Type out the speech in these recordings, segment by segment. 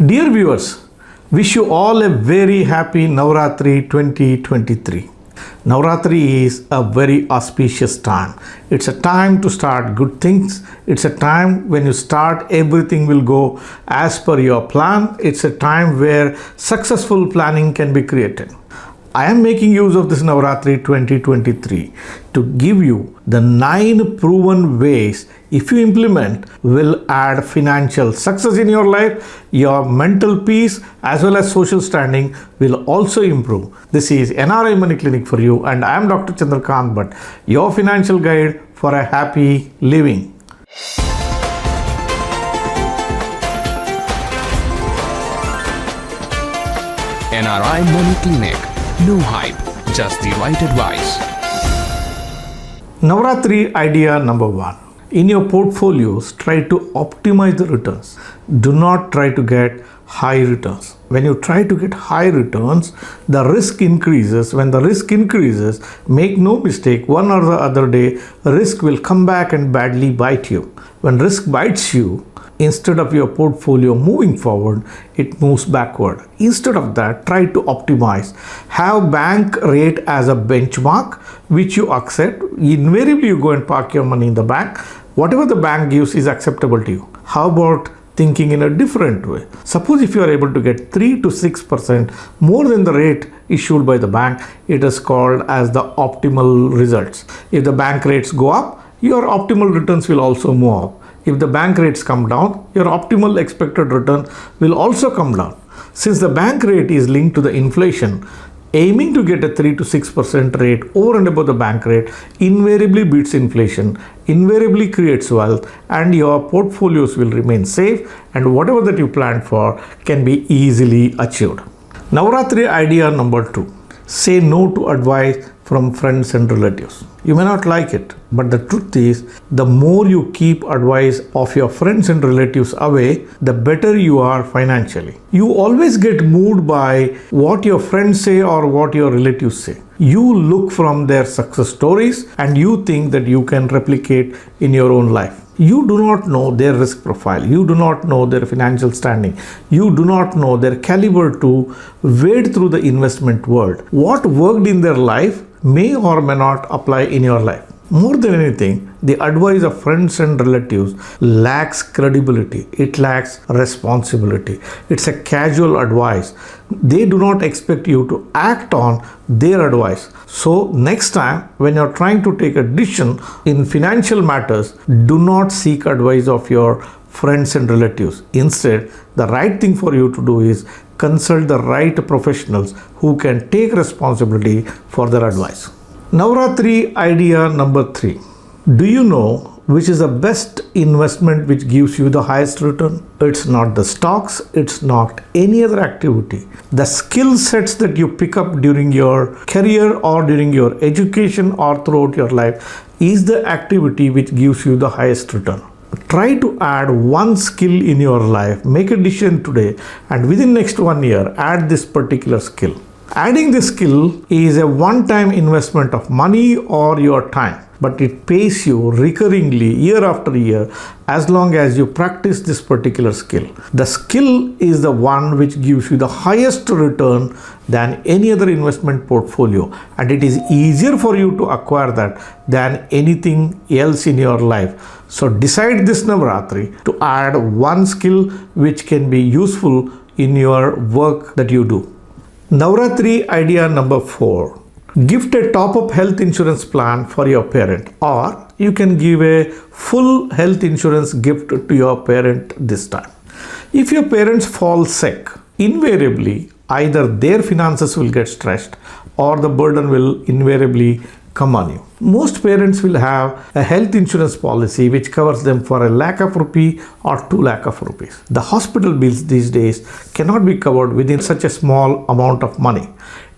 Dear viewers, wish you all a very happy Navratri 2023. Navratri is a very auspicious time. It's a time to start good things. It's a time when you start, everything will go as per your plan. It's a time where successful planning can be created. I am making use of this Navratri 2023 to give you the 9 proven ways, if you implement, will add financial success in your life. Your mental peace as well as social standing will also improve. This is NRI Money Clinic for you, and I am Dr. Chandrakant Bhatt, your financial guide for a happy living. NRI Money Clinic. No hype, just the right advice. Navratri idea number 1. In your portfolios, try to optimize the returns. Do not try to get high returns. When you try to get high returns, the risk increases. When the risk increases, make no mistake, one or the other day, risk will come back and badly bite you. When risk bites you, instead of your portfolio moving forward, it moves backward. Instead of that, try to optimize. Have bank rate as a benchmark which you accept. Invariably, you go and park your money in the bank. Whatever the bank gives is acceptable to you. How about thinking in a different way? Suppose if you are able to get 3 to 6% more than the rate issued by the bank, it is called as the optimal results. If the bank rates go up, your optimal returns will also move up. If the bank rates come down, your optimal expected return will also come down. Since the bank rate is linked to the inflation, aiming to get a 3 to 6% rate over and above the bank rate invariably beats inflation, invariably creates wealth, and your portfolios will remain safe, and whatever that you planned for can be easily achieved. Navratri idea number 2. Say no to advice from friends and relatives. You may not like it, but the truth is, the more you keep advice of your friends and relatives away, the better you are financially. You always get moved by what your friends say or what your relatives say. You look from their success stories and you think that you can replicate in your own life. You do not know their risk profile. You do not know their financial standing. You do not know their caliber to wade through the investment world. What worked in their life may or may not apply in your life. More than anything, the advice of friends and relatives lacks credibility. It lacks responsibility. It's a casual advice. They do not expect you to act on their advice. So next time when you're trying to take a decision in financial matters, do not seek advice of your friends and relatives. Instead, the right thing for you to do is consult the right professionals who can take responsibility for their advice. Navratri idea number 3. Do you know which is the best investment which gives you the highest return? It's not the stocks, it's not any other activity. The skill sets that you pick up during your career or during your education or throughout your life is the activity which gives you the highest return. Try to add one skill in your life, make a decision today, and within next 1 year, add this particular skill. Adding this skill is a one-time investment of money or your time, but it pays you recurringly year after year as long as you practice this particular skill. The skill is the one which gives you the highest return than any other investment portfolio, and it is easier for you to acquire that than anything else in your life. So decide this Navratri to add one skill which can be useful in your work that you do. Navratri idea number 4. Gift a top-up health insurance plan for your parent, or you can give a full health insurance gift to your parent this time. If your parents fall sick, invariably either their finances will get stressed or the burden will invariably come on you. Most parents will have a health insurance policy which covers them for a lakh of rupee or 2 lakh of rupees. The hospital bills these days cannot be covered within such a small amount of money.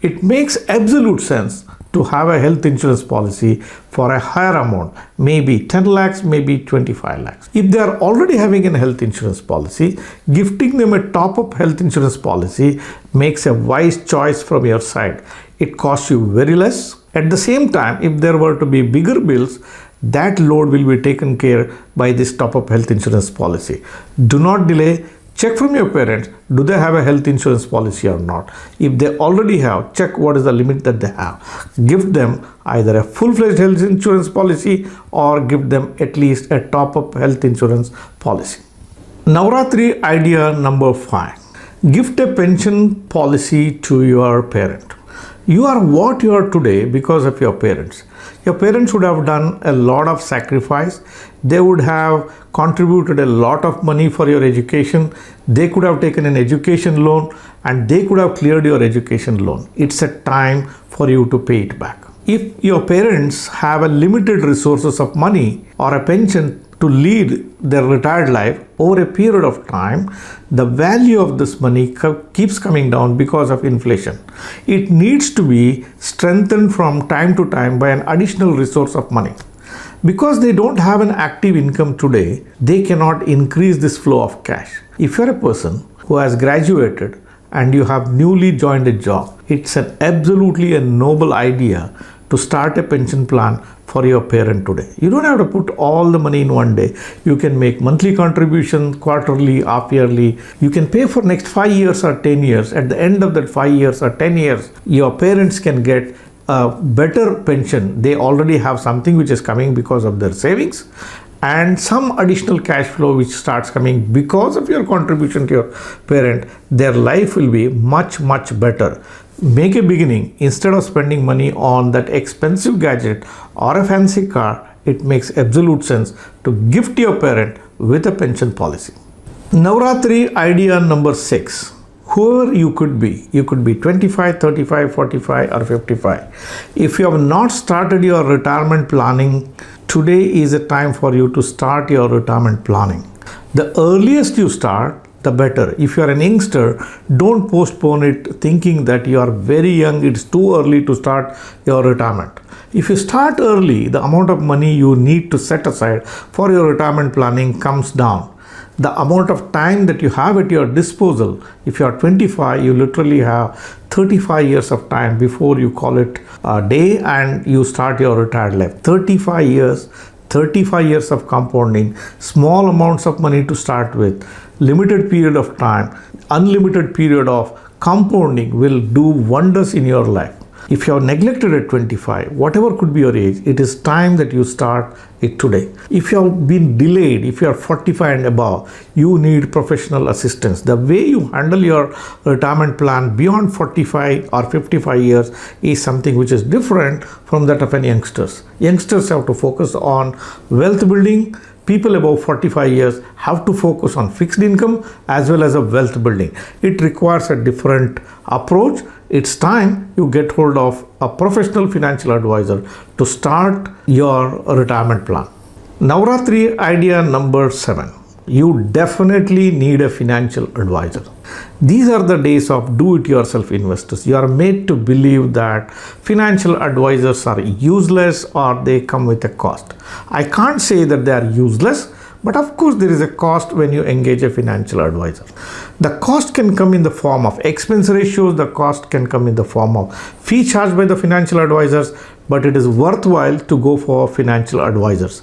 It makes absolute sense to have a health insurance policy for a higher amount, maybe 10 lakhs, maybe 25 lakhs. If they are already having a health insurance policy, gifting them a top-up health insurance policy makes a wise choice from your side. It costs you very less. At the same time, if there were to be bigger bills, that load will be taken care by this top-up health insurance policy. Do not delay. Check from your parents, do they have a health insurance policy or not? If they already have, check what is the limit that they have. Give them either a full-fledged health insurance policy or give them at least a top-up health insurance policy. Navratri idea number 5. Gift a pension policy to your parent. You are what you are today because of your parents. Your parents would have done a lot of sacrifice. They would have contributed a lot of money for your education. They could have taken an education loan and they could have cleared your education loan. It's a time for you to pay it back. If your parents have a limited resources of money or a pension to lead their retired life over a period of time, the value of this money keeps coming down because of inflation. It needs to be strengthened from time to time by an additional resource of money. Because they don't have an active income today, they cannot increase this flow of cash. If you're a person who has graduated and you have newly joined a job, it's absolutely a noble idea to start a pension plan for your parent today. You don't have to put all the money in one day. You can make monthly contributions, quarterly, half yearly. You can pay for next 5 years or 10 years. At the end of that 5 years or 10 years, your parents can get a better pension. They already have something which is coming because of their savings and some additional cash flow which starts coming because of your contribution to your parent. Their life will be much, much better. Make a beginning. Instead of spending money on that expensive gadget or a fancy car, it makes absolute sense to gift your parent with a pension policy. Navratri idea number 6. Whoever you could be 25, 35, 45 or 55. If you have not started your retirement planning, today is a time for you to start your retirement planning. The earliest you start, the better. If you are an youngster, don't postpone it thinking that you are very young, it's too early to start your retirement. If you start early, the amount of money you need to set aside for your retirement planning comes down. The amount of time that you have at your disposal, if you are 25, you literally have 35 years of time before you call it a day and you start your retired life. 35 years of compounding, small amounts of money to start with, limited period of time, unlimited period of compounding will do wonders in your life. If you are neglected at 25, whatever could be your age, it is time that you start it today. If you have been delayed, if you are 45 and above, you need professional assistance. The way you handle your retirement plan beyond 45 or 55 years is something which is different from that of any youngsters. Youngsters have to focus on wealth building. People above 45 years have to focus on fixed income as well as a wealth building. It requires a different approach. It's time you get hold of a professional financial advisor to start your retirement plan. Navratri idea number 7. You definitely need a financial advisor. These are the days of do-it-yourself investors. You are made to believe that financial advisors are useless or they come with a cost. I can't say that they are useless, but of course there is a cost when you engage a financial advisor. The cost can come in the form of expense ratios, the cost can come in the form of fee charged by the financial advisors, but it is worthwhile to go for financial advisors.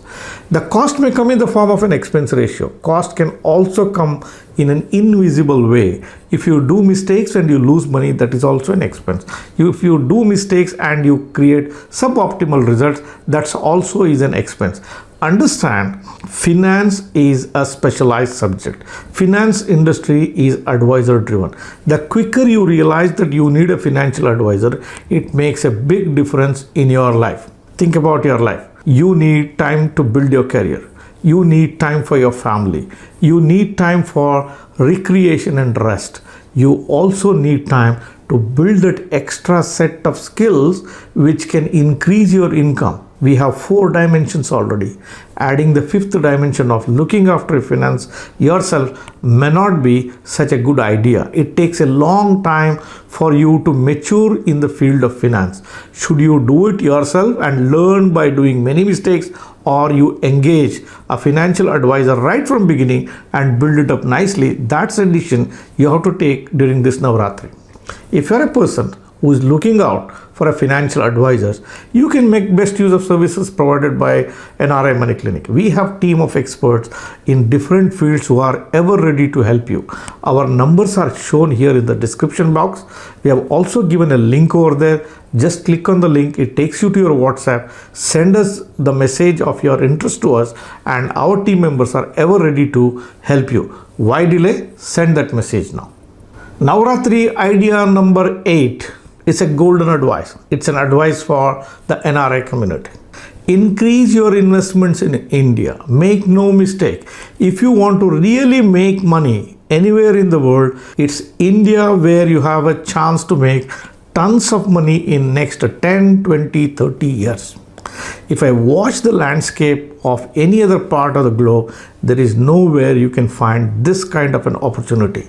The cost may come in the form of an expense ratio. Cost can also come in an invisible way. If you do mistakes and you lose money, that is also an expense. If you do mistakes and you create suboptimal results, that also is an expense. Understand, finance is a specialized subject. Finance industry is advisor driven. The quicker you realize that you need a financial advisor, it makes a big difference in your life. Think about your life. You need time to build your career. You need time for your family. You need time for recreation and rest. You also need time to build that extra set of skills which can increase your income. We have 4 dimensions already. Adding the 5th dimension of looking after finance yourself may not be such a good idea. It takes a long time for you to mature in the field of finance. Should you do it yourself and learn by doing many mistakes, or you engage a financial advisor right from beginning and build it up nicely? That's a decision you have to take during this Navratri. If you're a person who is looking out for a financial advisors, you can make best use of services provided by NRI Money Clinic. We have team of experts in different fields who are ever ready to help you. Our numbers are shown here in the description box. We have also given a link over there. Just click on the link. It takes you to your WhatsApp. Send us the message of your interest to us, and our team members are ever ready to help you. Why delay? Send that message now. Navratri idea number 8 is a golden advice. It's an advice for the NRI community. Increase your investments in India. Make no mistake. If you want to really make money anywhere in the world, it's India where you have a chance to make tons of money in next 10, 20, 30 years. If I watch the landscape of any other part of the globe, there is nowhere you can find this kind of an opportunity.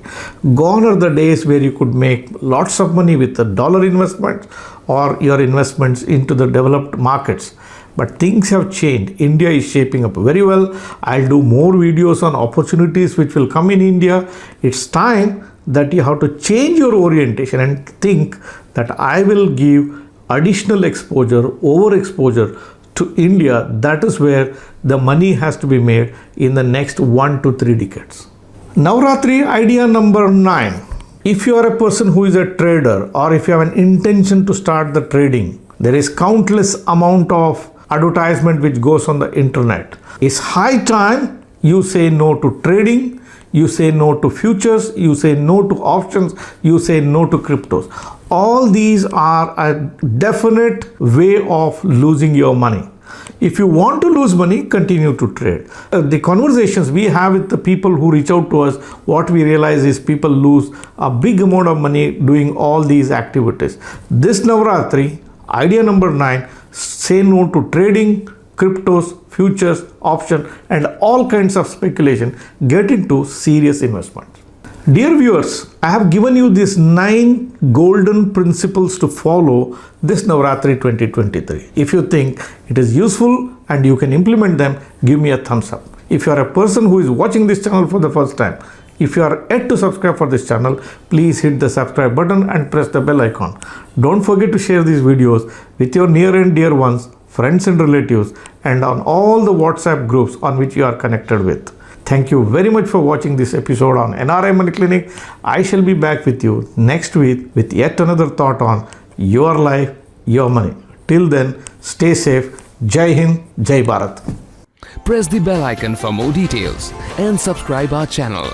Gone are the days where you could make lots of money with the dollar investments or your investments into the developed markets. But things have changed. India is shaping up very well. I'll do more videos on opportunities which will come in India. It's time that you have to change your orientation and think that I will give additional exposure, overexposure to India. That is where the money has to be made in the next 1 to 3 decades. Navratri idea number 9. If you are a person who is a trader, or if you have an intention to start the trading, there is countless amount of advertisement which goes on the internet. It's high time you say no to trading. You say no to futures, you say no to options, you say no to cryptos. All these are a definite way of losing your money. If you want to lose money, continue to trade. The conversations we have with the people who reach out to us, what we realize is people lose a big amount of money doing all these activities. This Navratri, idea number 9, say no to trading, cryptos, futures, option, and all kinds of speculation. Get into serious investment. Dear viewers, I have given you these 9 golden principles to follow this Navratri 2023. If you think it is useful and you can implement them, give me a thumbs up. If you are a person who is watching this channel for the first time, if you are yet to subscribe for this channel, please hit the subscribe button and press the bell icon. Don't forget to share these videos with your near and dear ones, friends and relatives, and on all the WhatsApp groups on which you are connected with. Thank you very much for watching this episode on NRI Money Clinic. I shall be back with you next week with yet another thought on your life, your money. Till then, stay safe. Jai Hind, Jai Bharat. Press the bell icon for more details and subscribe our channel.